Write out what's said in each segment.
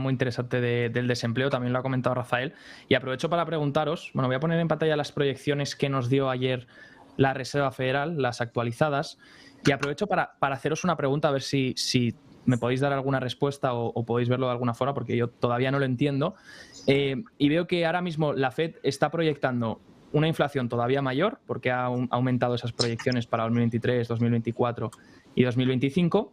muy interesante del desempleo, también lo ha comentado Rafael. Y aprovecho para preguntaros, bueno, voy a poner en pantalla las proyecciones que nos dio ayer la Reserva Federal, las actualizadas, y aprovecho para haceros una pregunta, a ver si me podéis dar alguna respuesta o podéis verlo de alguna forma, porque yo todavía no lo entiendo. Y veo que ahora mismo la Fed está proyectando una inflación todavía mayor, porque ha aumentado esas proyecciones para 2023, 2024 y 2025.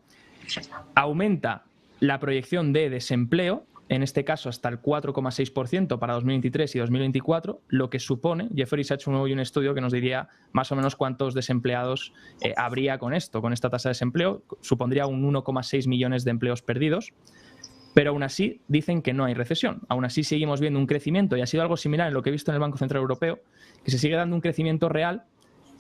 Aumenta la proyección de desempleo, en este caso hasta el 4,6% para 2023 y 2024, lo que supone, Jefferies ha hecho un estudio que nos diría más o menos cuántos desempleados habría con esto, con esta tasa de desempleo, supondría un 1,6 millones de empleos perdidos. Pero aún así dicen que no hay recesión. Aún así seguimos viendo un crecimiento, y ha sido algo similar en lo que he visto en el Banco Central Europeo, que se sigue dando un crecimiento real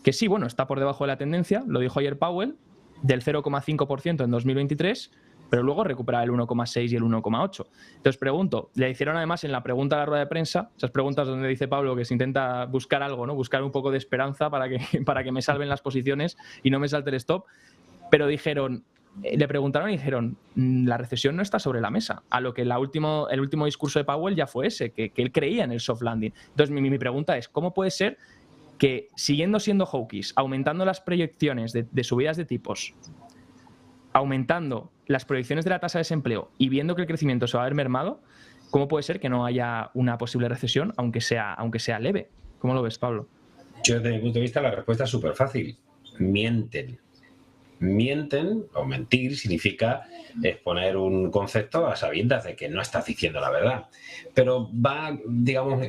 que sí, bueno, está por debajo de la tendencia, lo dijo ayer Powell, del 0,5% en 2023, pero luego recupera el 1,6 y el 1,8. Entonces pregunto, le hicieron además en la pregunta de la rueda de prensa, esas preguntas donde dice Pablo que se intenta buscar algo, ¿no? Buscar un poco de esperanza para que me salven las posiciones y no me salte el stop, pero dijeron, le preguntaron y dijeron, la recesión no está sobre la mesa. A lo que el último discurso de Powell ya fue ese, que él creía en el soft landing. Entonces mi pregunta es, ¿cómo puede ser que siguiendo siendo hawkish, aumentando las proyecciones de subidas de tipos, aumentando las proyecciones de la tasa de desempleo y viendo que el crecimiento se va a ver mermado, cómo puede ser que no haya una posible recesión, aunque sea leve? ¿Cómo lo ves, Pablo? Yo, desde mi punto de vista, la respuesta es súper fácil. Mienten. Mienten, o mentir, significa exponer un concepto a sabiendas de que no estás diciendo la verdad. Pero va, digamos,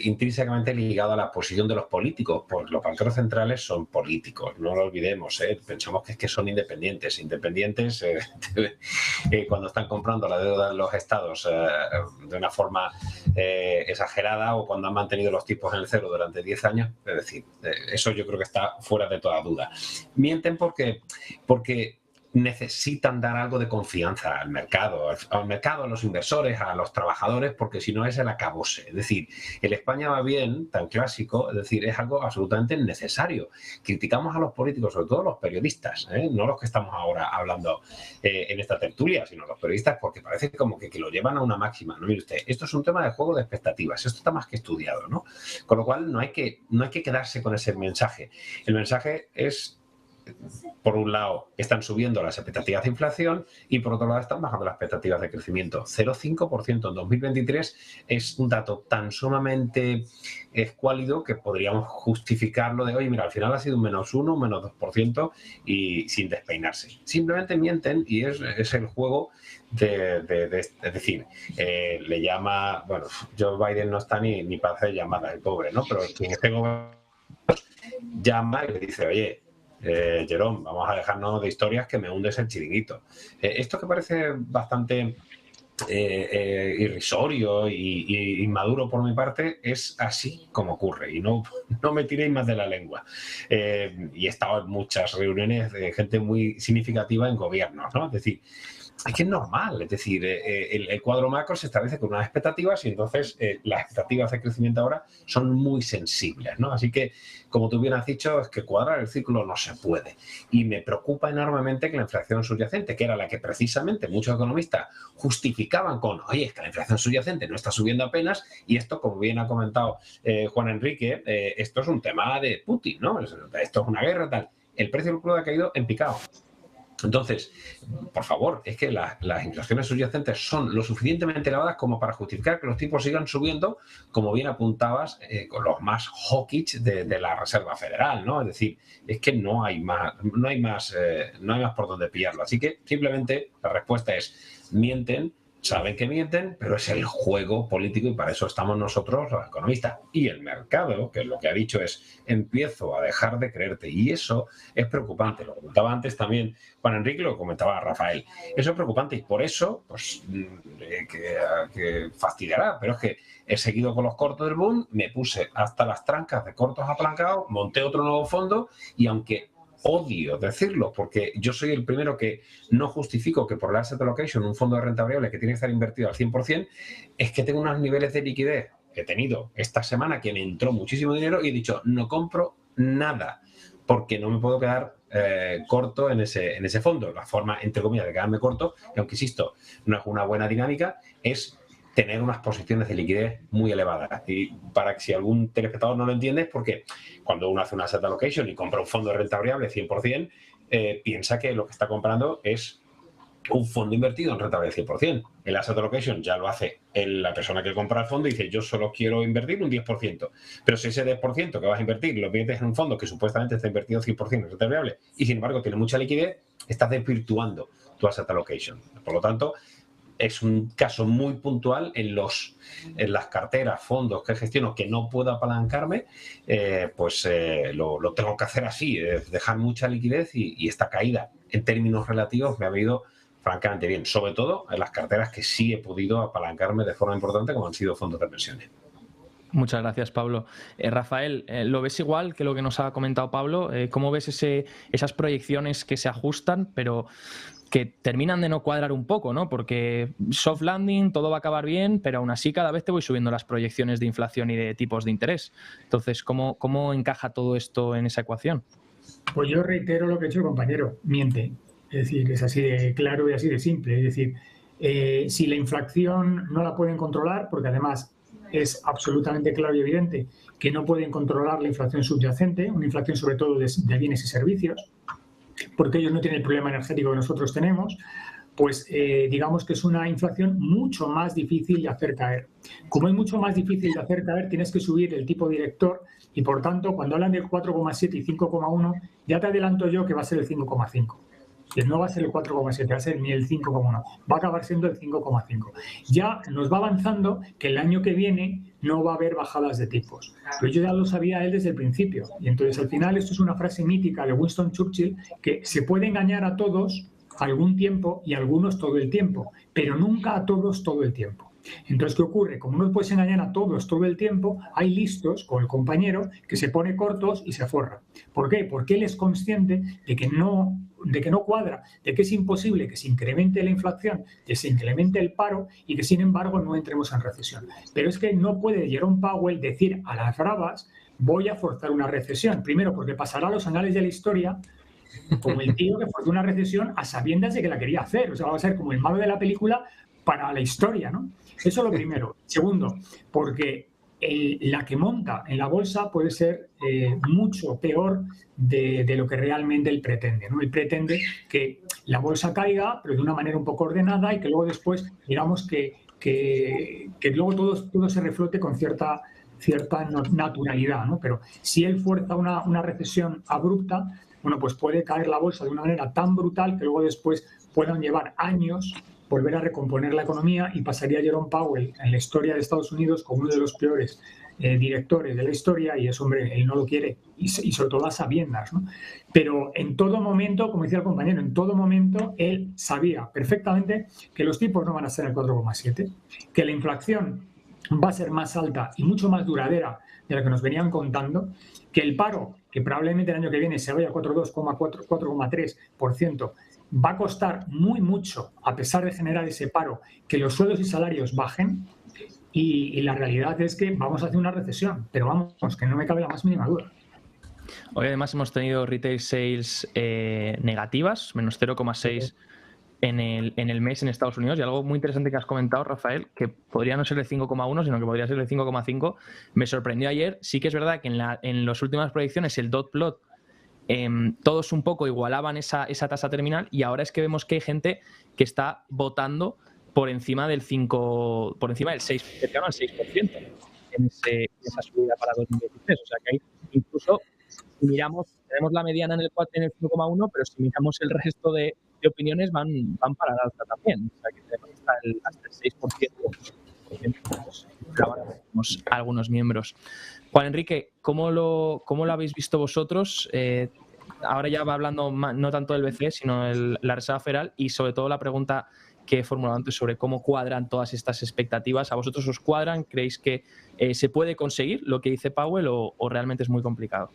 intrínsecamente ligado a la posición de los políticos. Pues los banqueros centrales son políticos, no lo olvidemos. Pensamos que es que son independientes. Independientes cuando están comprando la deuda de los estados de una forma exagerada, o cuando han mantenido los tipos en el cero durante 10 años. Es decir, eso yo creo que está fuera de toda duda. Mienten porque necesitan dar algo de confianza al mercado, a los inversores, a los trabajadores, porque si no es el acabose. Es decir, el España va bien, tan clásico, es decir, es algo absolutamente necesario. Criticamos a los políticos, sobre todo a los periodistas, no los que estamos ahora hablando en esta tertulia, sino los periodistas, porque parece como que lo llevan a una máxima. No, mire usted, esto es un tema de juego de expectativas, esto está más que estudiado, ¿no? Con lo cual no hay que quedarse con ese mensaje. El mensaje es, por un lado, están subiendo las expectativas de inflación y por otro lado están bajando las expectativas de crecimiento. 0,5% en 2023 es un dato tan sumamente escuálido que podríamos justificarlo de, oye, mira, al final ha sido un -1, un -2% y sin despeinarse. Simplemente mienten y es el juego es decir, le llama, bueno, Joe Biden no está ni para hacer llamadas, el pobre, ¿no? Pero quien esté gobernando llama y le dice, oye, Jerome, vamos a dejarnos de historias que me hundes el chiringuito. Esto que parece bastante irrisorio y inmaduro por mi parte, es así como ocurre y no me tiréis más de la lengua. Y he estado en muchas reuniones de gente muy significativa en gobiernos, ¿no? Es decir, es que es normal, es decir, el cuadro macro se establece con unas expectativas y entonces las expectativas de crecimiento ahora son muy sensibles, ¿no? Así que, como tú bien has dicho, es que cuadrar el círculo no se puede. Y me preocupa enormemente que la inflación subyacente, que era la que precisamente muchos economistas justificaban con, oye, es que la inflación subyacente no está subiendo apenas, y esto, como bien ha comentado Juan Enrique, esto es un tema de Putin, ¿no? Esto es una guerra, tal. El precio del crudo ha caído en picado. Entonces, por favor, es que las inflaciones subyacentes son lo suficientemente elevadas como para justificar que los tipos sigan subiendo, como bien apuntabas, con los más hawkish de la Reserva Federal, ¿no? Es decir, es que no hay más por dónde pillarlo. Así que simplemente la respuesta es: mienten. Saben que mienten, pero es el juego político y para eso estamos nosotros, los economistas. Y el mercado, que lo que ha dicho es, empiezo a dejar de creerte. Y eso es preocupante. Lo comentaba antes también Juan Enrique, lo comentaba Rafael. Eso es preocupante y por eso, pues, que fastidiará. Pero es que he seguido con los cortos del boom, me puse hasta las trancas de cortos apalancados, monté otro nuevo fondo y aunque odio decirlo, porque yo soy el primero que no justifico que por el asset allocation, un fondo de renta variable que tiene que estar invertido al 100%, es que tengo unos niveles de liquidez que he tenido esta semana que me entró muchísimo dinero y he dicho, no compro nada, porque no me puedo quedar corto en ese fondo. La forma, entre comillas, de quedarme corto, que aunque insisto, no es una buena dinámica, es tener unas posiciones de liquidez muy elevadas. Y para que si algún telespectador no lo entiende, es porque cuando uno hace una asset allocation y compra un fondo de renta variable 100%, piensa que lo que está comprando es un fondo invertido en rentabilidad 100%. El asset allocation ya lo hace la persona que compra el fondo y dice, yo solo quiero invertir un 10%. Pero si ese 10% que vas a invertir lo inviertes en un fondo que supuestamente está invertido 100% en renta variable y sin embargo tiene mucha liquidez, estás desvirtuando tu asset allocation. Por lo tanto, es un caso muy puntual en las carteras, fondos que gestiono que no puedo apalancarme, lo tengo que hacer así, dejar mucha liquidez y esta caída en términos relativos me ha venido francamente bien, sobre todo en las carteras que sí he podido apalancarme de forma importante como han sido fondos de pensiones. Muchas gracias, Pablo. Rafael, ¿lo ves igual que lo que nos ha comentado Pablo? ¿Cómo ves esas proyecciones que se ajustan, pero que terminan de no cuadrar un poco, ¿no? Porque soft landing, todo va a acabar bien, pero aún así cada vez te voy subiendo las proyecciones de inflación y de tipos de interés. Entonces, ¿cómo encaja todo esto en esa ecuación? Pues yo reitero lo que ha hecho el compañero, miente. Es decir, es así de claro y así de simple. Es decir, si la inflación no la pueden controlar, porque además es absolutamente claro y evidente que no pueden controlar la inflación subyacente, una inflación sobre todo de bienes y servicios, porque ellos no tienen el problema energético que nosotros tenemos, pues digamos que es una inflación mucho más difícil de hacer caer. Como es mucho más difícil de hacer caer, tienes que subir el tipo director y, por tanto, cuando hablan del 4,7 y 5,1, ya te adelanto yo que va a ser el 5,5. Que no va a ser el 4,7, va a ser ni el 5,1, va a acabar siendo el 5,5. Ya nos va avanzando que el año que viene no va a haber bajadas de tipos. Pero yo ya lo sabía él desde el principio. Y entonces, al final, esto es una frase mítica de Winston Churchill, que se puede engañar a todos algún tiempo y a algunos todo el tiempo, pero nunca a todos todo el tiempo. Entonces, ¿qué ocurre? Como no puedes engañar a todos todo el tiempo, hay listos, con el compañero, que se pone cortos y se forra. ¿Por qué? Porque él es consciente de que no cuadra, de que es imposible que se incremente la inflación, que se incremente el paro y que, sin embargo, no entremos en recesión. Pero es que no puede Jerome Powell decir a las bravas, voy a forzar una recesión. Primero, porque pasará a los anales de la historia como el tío que forzó una recesión a sabiendas de que la quería hacer. O sea, va a ser como el malo de la película para la historia, ¿no? Eso es lo primero. Segundo, porque la que monta en la bolsa puede ser mucho peor de lo que realmente él pretende, ¿no? Él pretende que la bolsa caiga, pero de una manera un poco ordenada y que luego después, digamos, que luego todo se reflote con cierta naturalidad, ¿no? Pero si él fuerza una recesión abrupta, bueno, pues puede caer la bolsa de una manera tan brutal que luego después puedan llevar años volver a recomponer la economía y pasaría Jerome Powell en la historia de Estados Unidos como uno de los peores directores de la historia, y eso, hombre, él no lo quiere, y sobre todo a sabiendas, ¿no? Pero en todo momento, como decía el compañero, en todo momento él sabía perfectamente que los tipos no van a ser el 4,7, que la inflación va a ser más alta y mucho más duradera de la que nos venían contando, que el paro, que probablemente el año que viene se vaya a 4,3%, va a costar muy mucho, a pesar de generar ese paro, que los sueldos y salarios bajen, y la realidad es que vamos a hacer una recesión, pero vamos, que no me cabe la más mínima duda. Hoy además hemos tenido retail sales negativas, menos 0,6 en el mes en Estados Unidos, y algo muy interesante que has comentado, Rafael, que podría no ser el 5,1, sino que podría ser el 5,5, me sorprendió ayer. Sí que es verdad que en las últimas proyecciones el dot plot todos un poco igualaban esa tasa terminal, y ahora es que vemos que hay gente que está votando por encima del 5, por encima del 6, cercano al 6% en esa subida para 2023. O sea que hay, incluso si miramos, tenemos la mediana en el 5,1, pero si miramos el resto de opiniones van para la alta también. O sea que tenemos hasta el 6%. Tenemos algunos miembros. Juan Enrique, ¿cómo lo habéis visto vosotros? Ahora ya va hablando no tanto del BCE, sino la Reserva Federal, y sobre todo la pregunta que he formulado antes sobre cómo cuadran todas estas expectativas. ¿A vosotros os cuadran? ¿Creéis que se puede conseguir lo que dice Powell o realmente es muy complicado?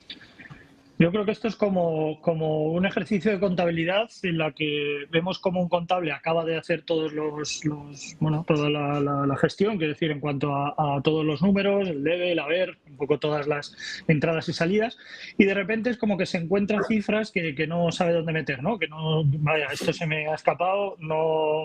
Yo creo que esto es como un ejercicio de contabilidad en la que vemos cómo un contable acaba de hacer todos toda la gestión, quiero decir, en cuanto a todos los números, el debe, el haber, un poco todas las entradas y salidas, y de repente es como que se encuentran cifras que no sabe dónde meter, ¿no? Que no, vaya, esto se me ha escapado, no,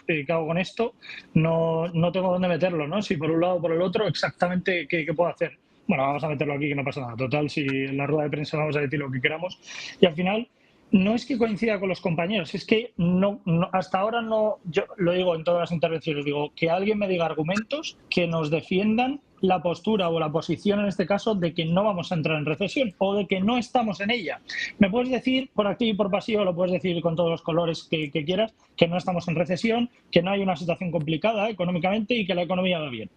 ¿qué hago con esto? No tengo dónde meterlo, ¿no? Si por un lado o por el otro, exactamente qué puedo hacer. Bueno, vamos a meterlo aquí que no pasa nada. Total, si en la rueda de prensa vamos a decir lo que queramos. Y al final, no es que coincida con los compañeros, es que no, hasta ahora no, yo lo digo en todas las intervenciones, digo, que alguien me diga argumentos que nos defiendan la postura o la posición en este caso de que no vamos a entrar en recesión o de que no estamos en ella. Me puedes decir por activo y por pasivo, lo puedes decir con todos los colores que quieras, que no estamos en recesión, que no hay una situación complicada económicamente y que la economía va bien.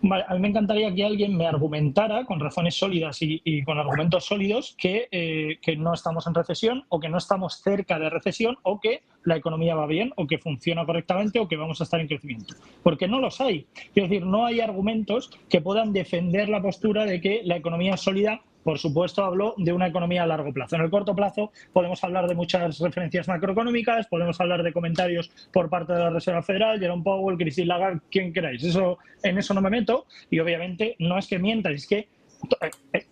Vale, a mí me encantaría que alguien me argumentara con razones sólidas y con argumentos sólidos que no estamos en recesión o que no estamos cerca de recesión o que la economía va bien o que funciona correctamente o que vamos a estar en crecimiento. Porque no los hay. Es decir, no hay argumentos que puedan defender la postura de que la economía es sólida. Por supuesto, hablo de una economía a largo plazo. En el corto plazo podemos hablar de muchas referencias macroeconómicas, podemos hablar de comentarios por parte de la Reserva Federal, Jerome Powell, Christine Lagarde, quien queráis. En eso no me meto y obviamente no es que mientan, es que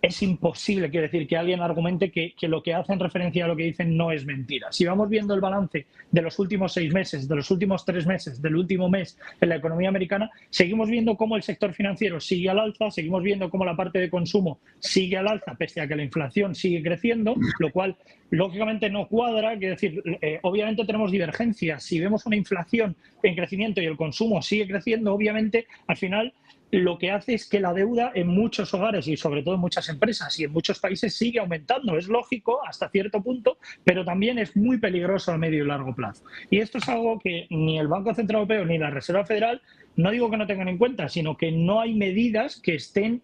es imposible, quiero decir, que alguien argumente que lo que hacen referencia a lo que dicen no es mentira. Si vamos viendo el balance de los últimos 6 meses, de los últimos 3 meses, del último mes en la economía americana, seguimos viendo cómo el sector financiero sigue al alza, seguimos viendo cómo la parte de consumo sigue al alza, pese a que la inflación sigue creciendo, lo cual lógicamente no cuadra, quiero decir, obviamente tenemos divergencias. Si vemos una inflación en crecimiento y el consumo sigue creciendo, obviamente al final lo que hace es que la deuda en muchos hogares y sobre todo en muchas empresas y en muchos países sigue aumentando. Es lógico hasta cierto punto, pero también es muy peligroso a medio y largo plazo. Y esto es algo que ni el Banco Central Europeo ni la Reserva Federal, no digo que no tengan en cuenta, sino que no hay medidas que estén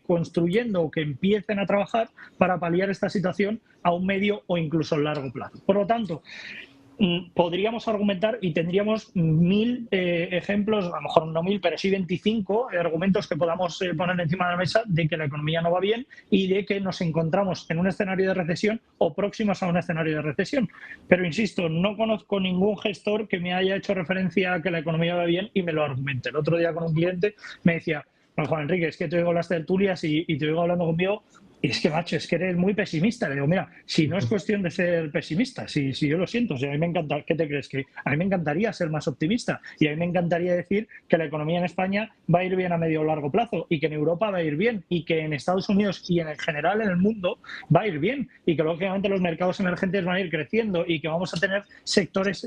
construyendo o que empiecen a trabajar para paliar esta situación a un medio o incluso largo plazo. Por lo tanto, podríamos argumentar y tendríamos 1000 ejemplos, a lo mejor no 1000, pero sí 25 argumentos que podamos poner encima de la mesa de que la economía no va bien y de que nos encontramos en un escenario de recesión o próximos a un escenario de recesión. Pero insisto, no conozco ningún gestor que me haya hecho referencia a que la economía va bien y me lo argumente. El otro día con un cliente me decía, bueno, Juan Enrique, es que te oigo las tertulias y te oigo hablando conmigo. Y es que, macho, es que eres muy pesimista. Le digo, mira, si no es cuestión de ser pesimista, si yo lo siento, si a mí me encanta, ¿qué te crees? Que a mí me encantaría ser más optimista y a mí me encantaría decir que la economía en España va a ir bien a medio o largo plazo y que en Europa va a ir bien y que en Estados Unidos y en general en el mundo va a ir bien y que lógicamente los mercados emergentes van a ir creciendo y que vamos a tener sectores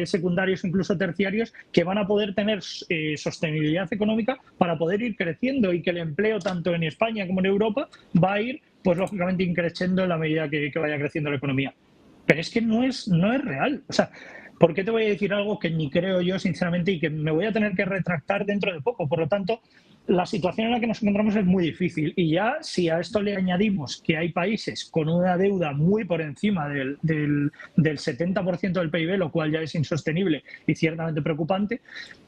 secundarios, incluso terciarios, que van a poder tener sostenibilidad económica para poder ir creciendo y que el empleo tanto en España como en Europa va a ir pues lógicamente increciendo en la medida que vaya creciendo la economía. Pero es que no es real. O sea, ¿por qué te voy a decir algo que ni creo yo, sinceramente, y que me voy a tener que retractar dentro de poco? Por lo tanto, la situación en la que nos encontramos es muy difícil. Y ya, si a esto le añadimos que hay países con una deuda muy por encima del 70% del PIB, lo cual ya es insostenible y ciertamente preocupante,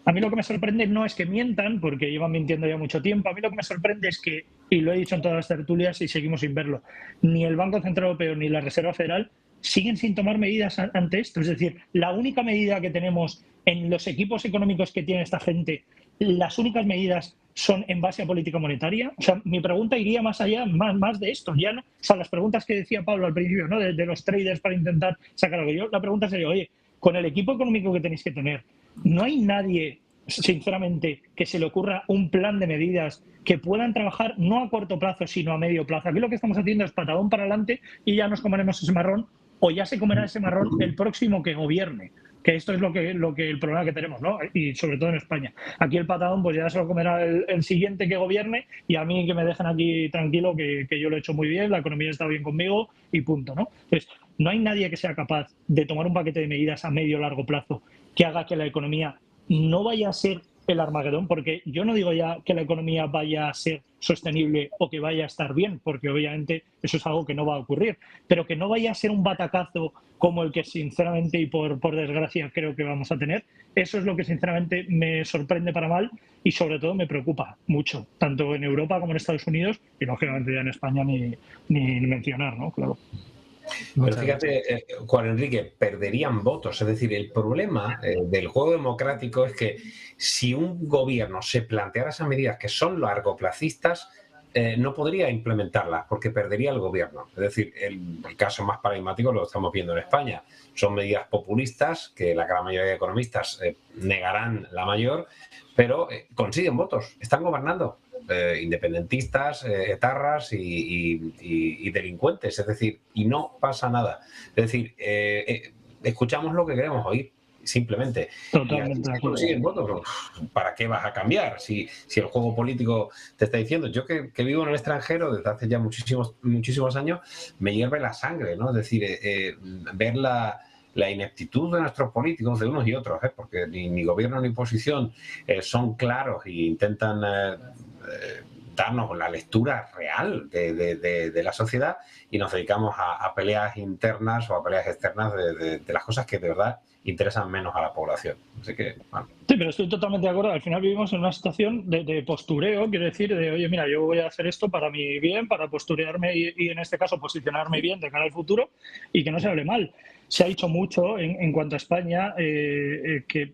a mí lo que me sorprende no es que mientan, porque llevan mintiendo ya mucho tiempo. A mí lo que me sorprende es que, y lo he dicho en todas las tertulias y seguimos sin verlo, ni el Banco Central Europeo ni la Reserva Federal siguen sin tomar medidas ante esto. Es decir, la única medida que tenemos en los equipos económicos que tiene esta gente, las únicas medidas son en base a política monetaria. O sea, mi pregunta iría más allá, más de esto. Ya no, o sea, las preguntas que decía Pablo al principio, ¿no? De los traders para intentar sacar algo. Yo, la pregunta sería, oye, con el equipo económico que tenéis que tener, ¿no hay nadie, sinceramente, que se le ocurra un plan de medidas que puedan trabajar no a corto plazo, sino a medio plazo? Aquí lo que estamos haciendo es patadón para adelante y ya nos comeremos ese marrón, o ya se comerá ese marrón el próximo que gobierne. Que esto es lo que el problema que tenemos, ¿no? Y sobre todo en España. Aquí el patadón pues ya se lo comerá el siguiente que gobierne y a mí que me dejen aquí tranquilo que yo lo he hecho muy bien, la economía está bien conmigo y punto, ¿no? Entonces, no hay nadie que sea capaz de tomar un paquete de medidas a medio o largo plazo que haga que la economía no vaya a ser el Armagedón, porque yo no digo ya que la economía vaya a ser sostenible o que vaya a estar bien, porque obviamente eso es algo que no va a ocurrir, pero que no vaya a ser un batacazo como el que sinceramente y por desgracia creo que vamos a tener. Eso es lo que sinceramente me sorprende para mal y sobre todo me preocupa mucho, tanto en Europa como en Estados Unidos y lógicamente ya en España ni mencionar, ¿no? Claro. Pero fíjate, Juan Enrique, perderían votos. Es decir, el problema del juego democrático es que si un gobierno se planteara esas medidas que son largoplacistas, no podría implementarlas porque perdería el gobierno. Es decir, el caso más paradigmático lo estamos viendo en España. Son medidas populistas que la gran mayoría de economistas negarán la mayor, pero consiguen votos, están gobernando. Independentistas, etarras y delincuentes, es decir, y no pasa nada. Es decir, escuchamos lo que queremos oír, simplemente. Totalmente de acuerdo. Consiguen votos. ¿Para qué vas a cambiar? Si el juego político te está diciendo, yo que vivo en el extranjero desde hace ya muchísimos años, me hierve la sangre, ¿no? Es decir, ver la ineptitud de nuestros políticos, de unos y otros, porque ni gobierno ni oposición son claros e intentan darnos la lectura real de la sociedad y nos dedicamos a peleas internas o a peleas externas de las cosas que de verdad interesan menos a la población. Así que, bueno. Sí, pero estoy totalmente de acuerdo. Al final vivimos en una situación de postureo, quiero decir, de oye, mira, yo voy a hacer esto para mi bien, para posturearme y en este caso posicionarme bien de cara al futuro y que no se hable mal. Se ha dicho mucho en cuanto a España que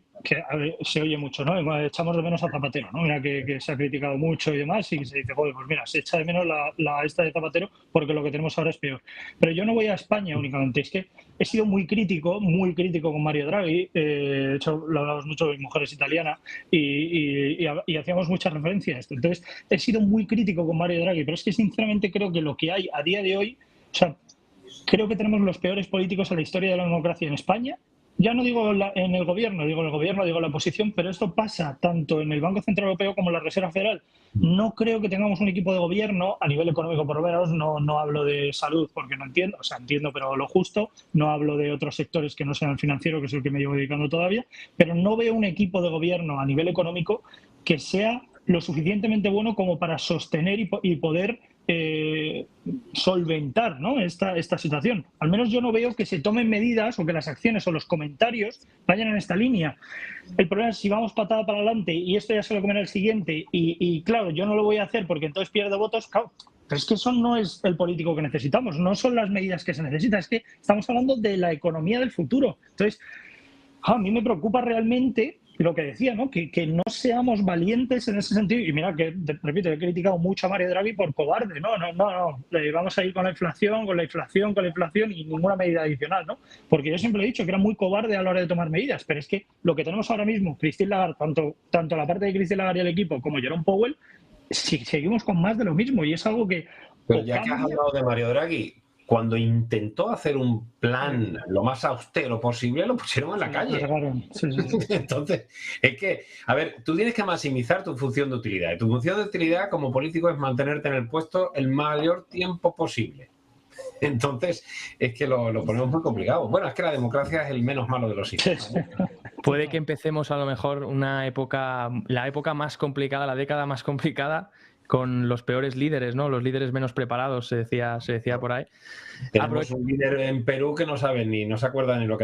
a ver, se oye mucho, ¿no? Echamos de menos a Zapatero, ¿no? Mira que se ha criticado mucho y demás y se dice, joder, pues mira, se echa de menos la esta de Zapatero porque lo que tenemos ahora es peor. Pero yo no voy a España únicamente, es que he sido muy crítico con Mario Draghi, de hecho lo hablamos mucho de Mujeres Italiana y hacíamos muchas referencias a esto. Entonces, he sido muy crítico con Mario Draghi, pero es que sinceramente creo que lo que hay a día de hoy, o sea, creo que tenemos los peores políticos en la historia de la democracia en España. Ya no digo en el gobierno, digo en la oposición, pero esto pasa tanto en el Banco Central Europeo como en la Reserva Federal. No creo que tengamos un equipo de gobierno a nivel económico, por lo menos, no hablo de salud porque no entiendo, o sea, entiendo, pero lo justo, no hablo de otros sectores que no sean el financiero, que es el que me llevo dedicando todavía, pero no veo un equipo de gobierno a nivel económico que sea lo suficientemente bueno como para sostener y poder solventar, ¿no? esta situación. Al menos yo no veo que se tomen medidas o que las acciones o los comentarios vayan en esta línea. El problema es si vamos patada para adelante y esto ya se lo comerá el siguiente y claro, yo no lo voy a hacer porque entonces pierdo votos, claro, pero es que eso no es el político que necesitamos, no son las medidas que se necesitan, es que estamos hablando de la economía del futuro. Entonces, a mí me preocupa realmente lo que decía, ¿no? Que no seamos valientes en ese sentido. Y mira que, repito, he criticado mucho a Mario Draghi por cobarde. No. Vamos a ir con la inflación y ninguna medida adicional, ¿no? Porque yo siempre he dicho que era muy cobarde a la hora de tomar medidas. Pero es que lo que tenemos ahora mismo, Christine Lagarde, tanto la parte de Christine Lagarde y el equipo como Jerome Powell, seguimos con más de lo mismo. Y es algo que... Pero ya que has hablado de Mario Draghi, cuando intentó hacer un plan lo más austero posible, lo pusieron en la calle. Sí. Entonces, es que, a ver, tú tienes que maximizar tu función de utilidad. Y tu función de utilidad como político es mantenerte en el puesto el mayor tiempo posible. Entonces, es que lo ponemos muy complicado. Bueno, es que la democracia es el menos malo de los sistemas. Puede que empecemos a lo mejor la época más complicada, la década más complicada, con los peores líderes, ¿no? Los líderes menos preparados, se decía por ahí. Tenemos un líder en Perú que no se acuerda ni lo que